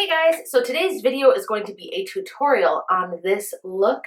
Hey guys, so today's video is going to be a tutorial on this look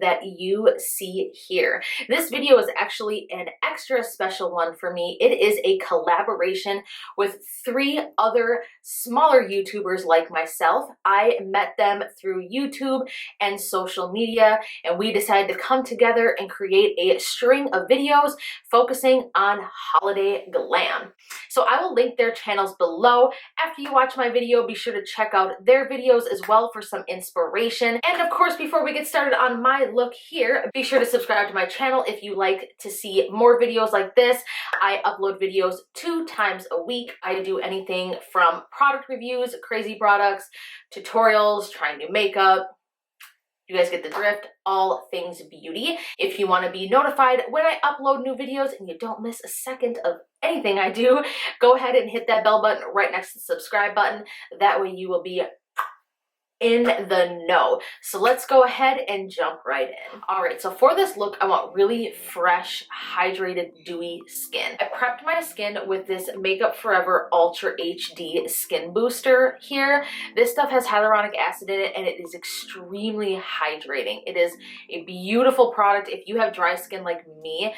that you see here. This video is actually an extra special one for me. It is a collaboration with 3 other smaller YouTubers like myself. I met them through YouTube and social media, and we decided to come together and create a string of videos focusing on holiday glam. So I will link their channels below. After you watch my video, be sure to check out their videos as well for some inspiration. And of course, before we get started on my look here, be sure to subscribe to my channel if you like to see more videos like this. I upload videos 2 times a week. I do anything from product reviews, crazy products, tutorials, trying new makeup. You guys get the drift, all things beauty. If you want to be notified when I upload new videos and you don't miss a second of anything I do, go ahead and hit that bell button right next to the subscribe button. That way you will be in the know. So let's go ahead and jump right in. All right, so for this look, I want really fresh, hydrated, dewy skin. I prepped my skin with this Makeup Forever Ultra HD Skin Booster here. This stuff has hyaluronic acid in it and it is extremely hydrating. It is a beautiful product. If you have dry skin like me,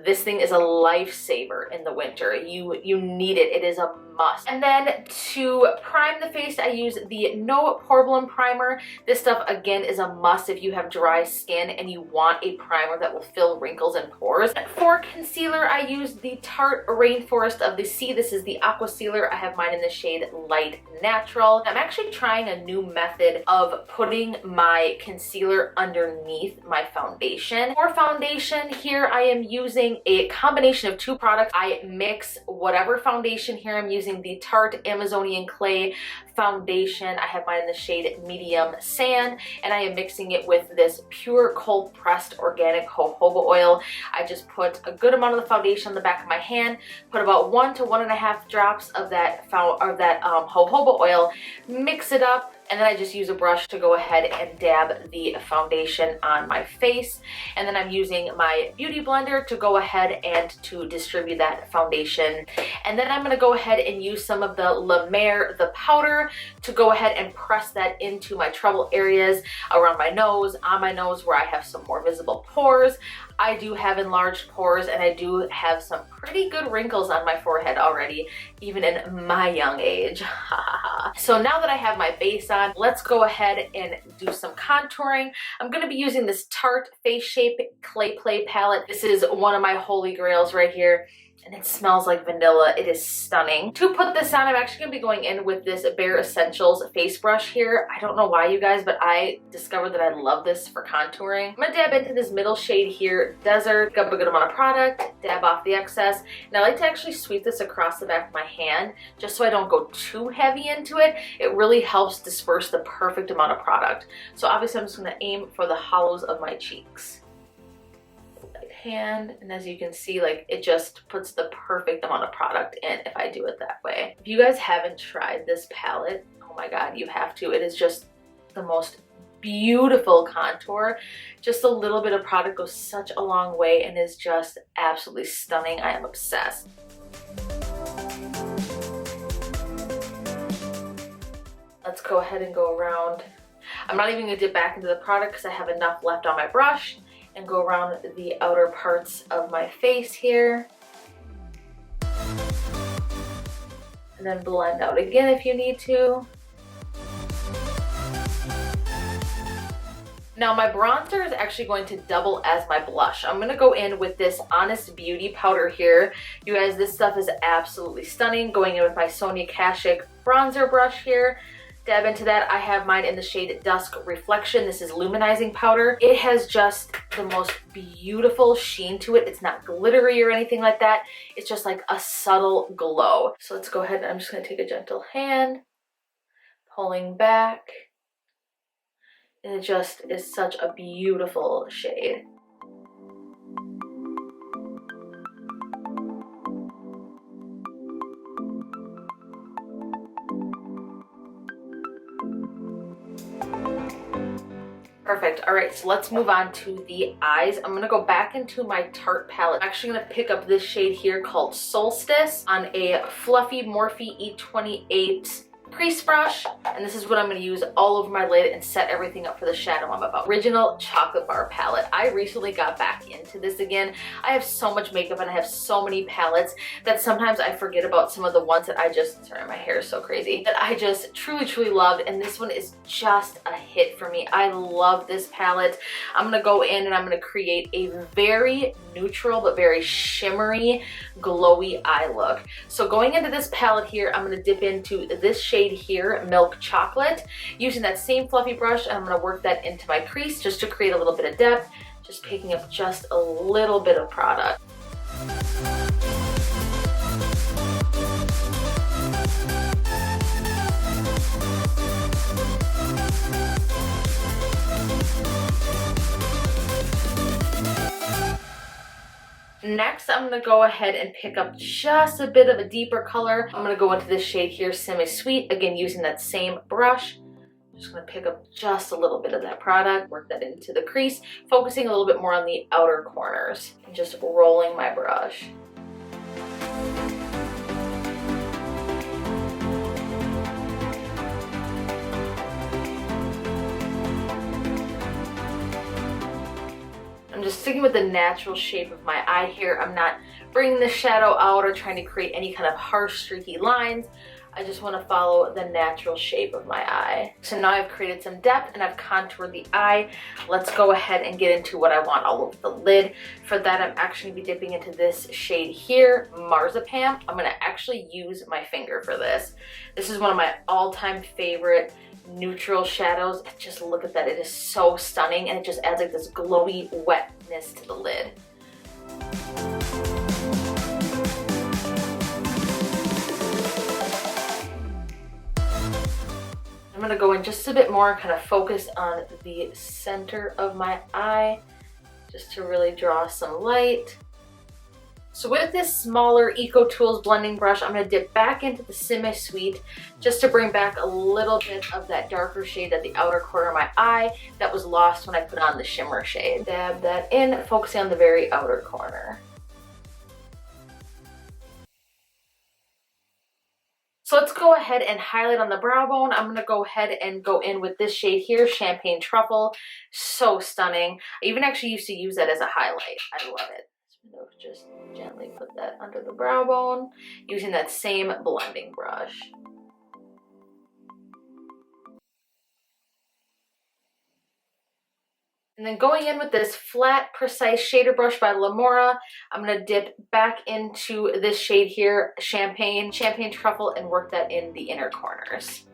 this thing is a lifesaver in the winter. You need it. It is a must. And then to prime the face, I use the No Poreblem primer. This stuff, again, is a must if you have dry skin and you want a primer that will fill wrinkles and pores. For concealer, I use the Tarte Rainforest of the Sea. This is the Aquacealer. I have mine in the shade Light Natural. I'm actually trying a new method of putting my concealer underneath my foundation. For foundation here, I am using a combination of 2 products. I mix whatever foundation here. I'm using the Tarte Amazonian Clay foundation. I have mine in the shade Medium Sand, and I am mixing it with this pure cold pressed organic jojoba oil. I just put a good amount of the foundation on the back of my hand, put about 1 to 1.5 drops of that jojoba oil, mix it up, and then I just use a brush to go ahead and dab the foundation on my face. And then I'm using my beauty blender to go ahead and to distribute that foundation. And then I'm going to go ahead and use some of the Luminzer, the powder, to go ahead and press that into my trouble areas around my nose, on my nose where I have some more visible pores. I do have enlarged pores and I do have some pretty good wrinkles on my forehead already, even in my young age. So now that I have my base on, let's go ahead and do some contouring. I'm going to be using this Tarte Face Shape Clay Play palette. This is one of my holy grails right here, and it smells like vanilla. It is stunning. To put this on, I'm actually going to be going in with this Bare Essentials face brush here. I don't know why, you guys, but I discovered that I love this for contouring. I'm going to dab into this middle shade here, Desert. Pick up a good amount of product, dab off the excess, and I like to actually sweep this across the back of my hand just so I don't go too heavy into it. It really helps disperse the perfect amount of product. So obviously I'm just going to aim for the hollows of my cheeks. Hand, and as you can see, like, it just puts the perfect amount of product in if I do it that way. If you guys haven't tried this palette, oh my god, you have to. It is just the most beautiful contour. Just a little bit of product goes such a long way and is just absolutely stunning. I am obsessed. Let's go ahead and go around. I'm not even going to dip back into the product because I have enough left on my brush, and go around the outer parts of my face here. And then blend out again if you need to. Now my bronzer is actually going to double as my blush. I'm gonna go in with this Honest Beauty powder here. You guys, this stuff is absolutely stunning. Going in with my Sonia Kashuk bronzer brush here. Dab into that. I have mine in the shade Dusk Reflection. This is luminizing powder. It has just the most beautiful sheen to it. It's not glittery or anything like that. It's just like a subtle glow. So let's go ahead and I'm just going to take a gentle hand, pulling back. And it just is such a beautiful shade. Perfect. All right, so let's move on to the eyes. I'm gonna go back into my Tarte palette. I'm actually gonna pick up this shade here called Solstice on a fluffy Morphe E28 crease brush, and this is what I'm going to use all over my lid and set everything up for the shadow I'm about. Original Chocolate Bar palette. I recently got back into this again. I have so much makeup and I have so many palettes that sometimes I forget about some of the ones that I just, sorry, my hair is so crazy, that I just truly loved, and this one is just a hit for me. I love this palette. I'm going to go in and I'm going to create a very neutral but very shimmery, glowy eye look. So going into this palette here, I'm going to dip into this shade here, Milk Chocolate, using that same fluffy brush, and I'm going to work that into my crease just to create a little bit of depth, just picking up just a little bit of product. Next, I'm going to go ahead and pick up just a bit of a deeper color. I'm going to go into this shade here, Semi Sweet, again using that same brush. I'm just going to pick up just a little bit of that product, work that into the crease, focusing a little bit more on the outer corners, and just rolling my brush. I'm just sticking with the natural shape of my eye here. I'm not bringing the shadow out or trying to create any kind of harsh, streaky lines. I just want to follow the natural shape of my eye. So now I've created some depth and I've contoured the eye. Let's go ahead and get into what I want all over the lid. For that, I'm actually going to be dipping into this shade here, Marzipan. I'm going to actually use my finger for this. This is one of my all-time favorite neutral shadows. Just look at that. It is so stunning, and it just adds like this glowy wetness to the lid. I'm going to go in just a bit more, kind of focus on the center of my eye, just to really draw some light. So with this smaller Eco Tools blending brush, I'm going to dip back into the Semi Sweet just to bring back a little bit of that darker shade at the outer corner of my eye that was lost when I put on the shimmer shade. Dab that in, focusing on the very outer corner. So let's go ahead and highlight on the brow bone. I'm going to go ahead and go in with this shade here, Champagne Truffle. So stunning. I even actually used to use that as a highlight. I love it. So just gently put that under the brow bone using that same blending brush. And then going in with this flat, precise shader brush by Lamora, I'm going to dip back into this shade here, Champagne Truffle, and work that in the inner corners.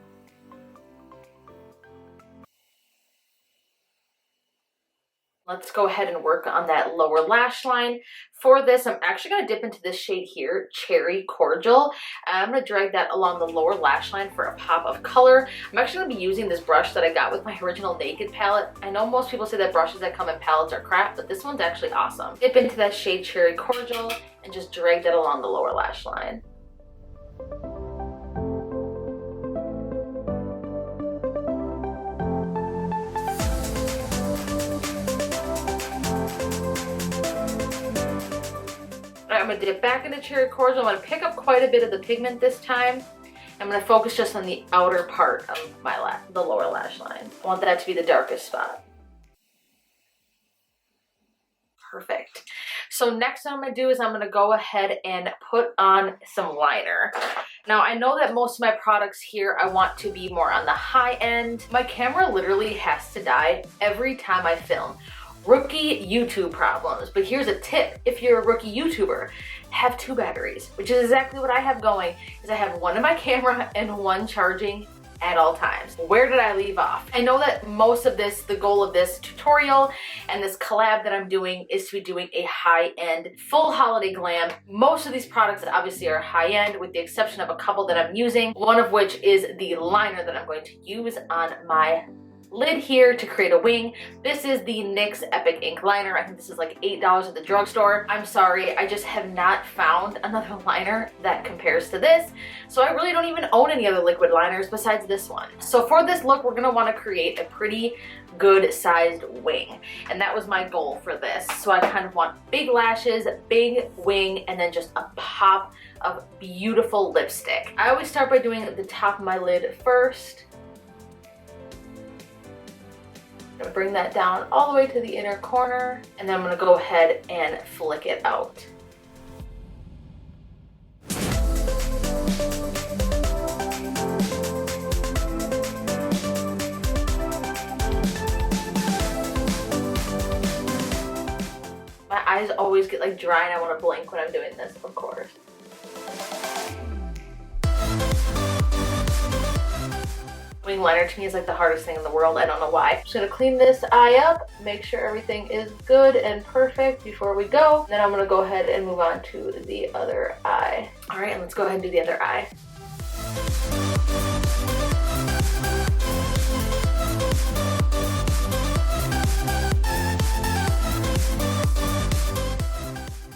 Let's go ahead and work on that lower lash line. For this, I'm actually going to dip into this shade here, Cherry Cordial. I'm going to drag that along the lower lash line for a pop of color. I'm actually going to be using this brush that I got with my original Naked palette. I know most people say that brushes that come in palettes are crap, but this one's actually awesome. Dip into that shade Cherry Cordial and just drag that along the lower lash line. I'm going to dip back into Cherry Cordial. I'm going to pick up quite a bit of the pigment this time. I'm going to focus just on the outer part of the lower lash line. I want that to be the darkest spot. Perfect. So next what I'm going to do is I'm going to go ahead and put on some liner. Now I know that most of my products here I want to be more on the high end. My camera literally has to die every time I film. Rookie YouTube problems, but here's a tip. If you're a rookie YouTuber, have 2 batteries, which is exactly what I have going, is I have one in my camera and one charging at all times. Where did I leave off? I know that most of this, the goal of this tutorial and this collab that I'm doing is to be doing a high-end full holiday glam. Most of these products obviously are high-end with the exception of a couple that I'm using, one of which is the liner that I'm going to use on my lid here to create a wing. This is the NYX Epic Ink Liner. I think this is like $8 at the drugstore. I'm sorry, I just have not found another liner that compares to this. So I really don't even own any other liquid liners besides this one. So for this look, we're gonna wanna create a pretty good sized wing. And that was my goal for this. So I kind of want big lashes, big wing, and then just a pop of beautiful lipstick. I always start by doing the top of my lid first. I'm gonna bring that down all the way to the inner corner, and then I'm gonna go ahead and flick it out. My eyes always get like dry and I want to blink when I'm doing this, of course. Wing liner to me is like the hardest thing in the world. I don't know why. I'm just gonna clean this eye up, make sure everything is good and perfect before we go. Then I'm gonna go ahead and move on to the other eye. All right, let's go ahead and do the other eye.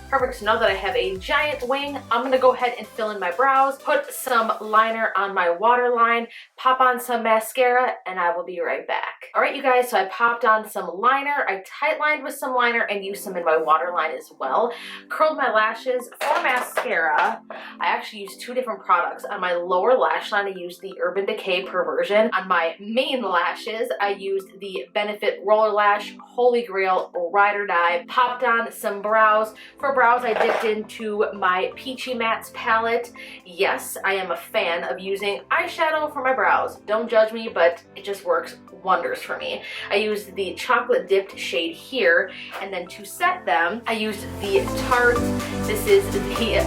Perfect, so now that I have a giant wing, I'm gonna go ahead and fill in my brows, put some liner on my waterline, pop on some mascara, and I will be right back. All right, you guys, so I popped on some liner, I tight lined with some liner and used some in my waterline as well. Curled my lashes. For mascara, I actually used two different products. On my lower lash line, I used the Decay Perversion. On my main lashes, I used the Benefit Roller Lash Holy Grail Ride or Die. Popped on some brows. For brows, I dipped into my Peachy Mattes palette. Yes, I am a fan of using eyeshadow for my brows. Don't judge me, but it just works wonders for me. I used the chocolate dipped shade here, and then to set them, I used the Tarte. This is the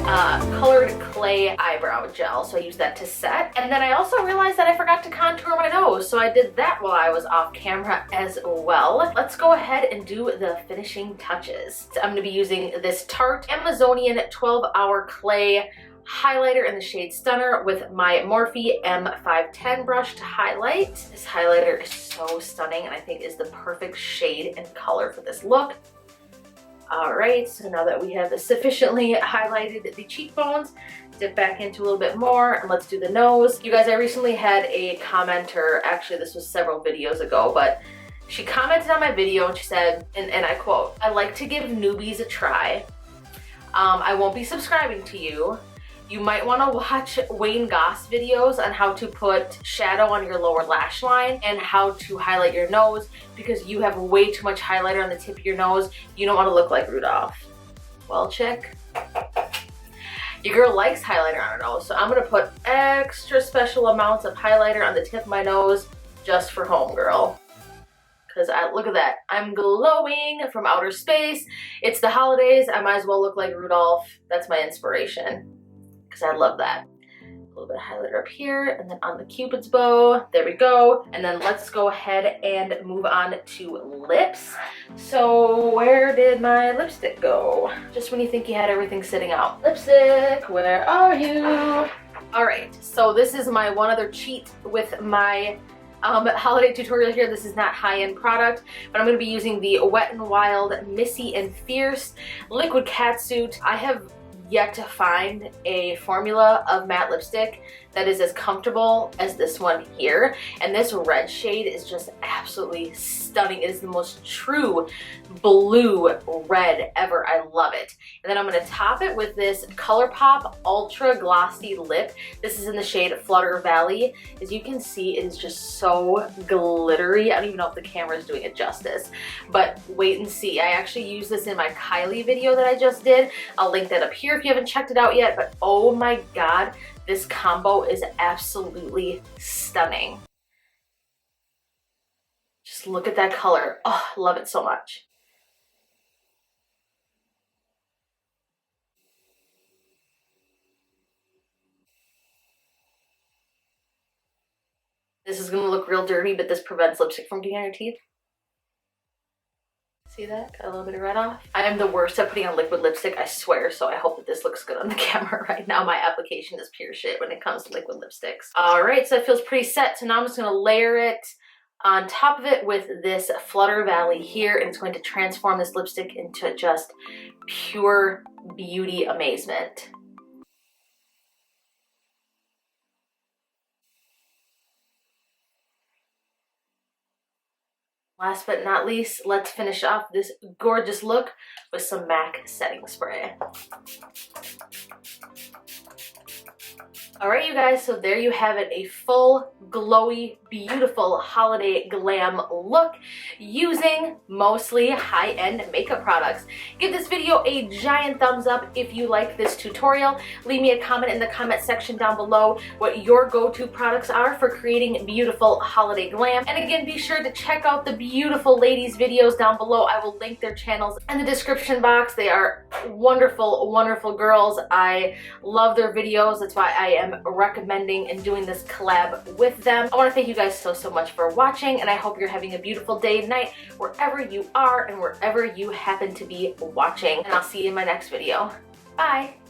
colored clay eyebrow gel, so I used that to set. And then I also realized that I forgot to contour my nose, so I did that while I was off camera as well. Let's go ahead and do the finishing touches. So I'm going to be using this Tarte Amazonian 12-hour clay highlighter in the shade Stunner with my Morphe M510 brush to highlight. This highlighter is so stunning and I think is the perfect shade and color for this look. All right, so now that we have sufficiently highlighted the cheekbones, dip back into a little bit more and let's do the nose. You guys, I recently had a commenter, actually this was several videos ago, but she commented on my video and she said, and I quote, "I like to give newbies a try. I won't be subscribing to you. You might want to watch Wayne Goss videos on how to put shadow on your lower lash line and how to highlight your nose because you have way too much highlighter on the tip of your nose. You don't want to look like Rudolph." Well, chick, your girl likes highlighter on her nose, so I'm going to put extra special amounts of highlighter on the tip of my nose just for homegirl. Because look at that, I'm glowing from outer space. It's the holidays, I might as well look like Rudolph. That's my inspiration. Because I love that. A little bit of highlighter up here, and then on the Cupid's bow. There we go. And then let's go ahead and move on to lips. So where did my lipstick go? Just when you think you had everything sitting out. Lipstick, where are you? All right, so this is my one other cheat with my holiday tutorial here. This is not high-end product, but I'm going to be using the Wet n Wild Missy and Fierce Liquid Catsuit. I have yet to find a formula of matte lipstick that is as comfortable as this one here, and this red shade is just absolutely stunning. It is the most true blue red ever. I love it. And then I'm going to top it with this ColourPop Ultra Glossy Lip. This is in the shade Flutter Valley. As you can see, it is just so glittery. I don't even know if the camera is doing it justice, but wait and see. I actually used this in my Kylie video that I just did. I'll link that up here if you haven't checked it out yet, but oh my god, this combo is absolutely stunning. Just look at that color. Oh, I love it so much. This is gonna look real dirty, but this prevents lipstick from getting on your teeth. See that? Got a little bit of red off. I am the worst at putting on liquid lipstick, I swear, so I hope that this looks good on the camera right now. My application is pure shit when it comes to liquid lipsticks. All right, so it feels pretty set, so now I'm just gonna layer it on top of it with this Flutter Valley here, and it's going to transform this lipstick into just pure beauty amazement. Last but not least, let's finish off this gorgeous look with some MAC setting spray. Alright you guys, so there you have it, a full, glowy, beautiful holiday glam look using mostly high-end makeup products. Give this video a giant thumbs up if you like this tutorial. Leave me a comment in the comment section down below what your go-to products are for creating beautiful holiday glam. And again, be sure to check out the beautiful ladies videos down below. I will link their channels in the description box. They are wonderful, wonderful girls. I love their videos. That's why I am recommending and doing this collab with them. I want to thank you guys so much for watching, and I hope you're having a beautiful day and night wherever you are and wherever you happen to be watching. And I'll see you in my next video. Bye!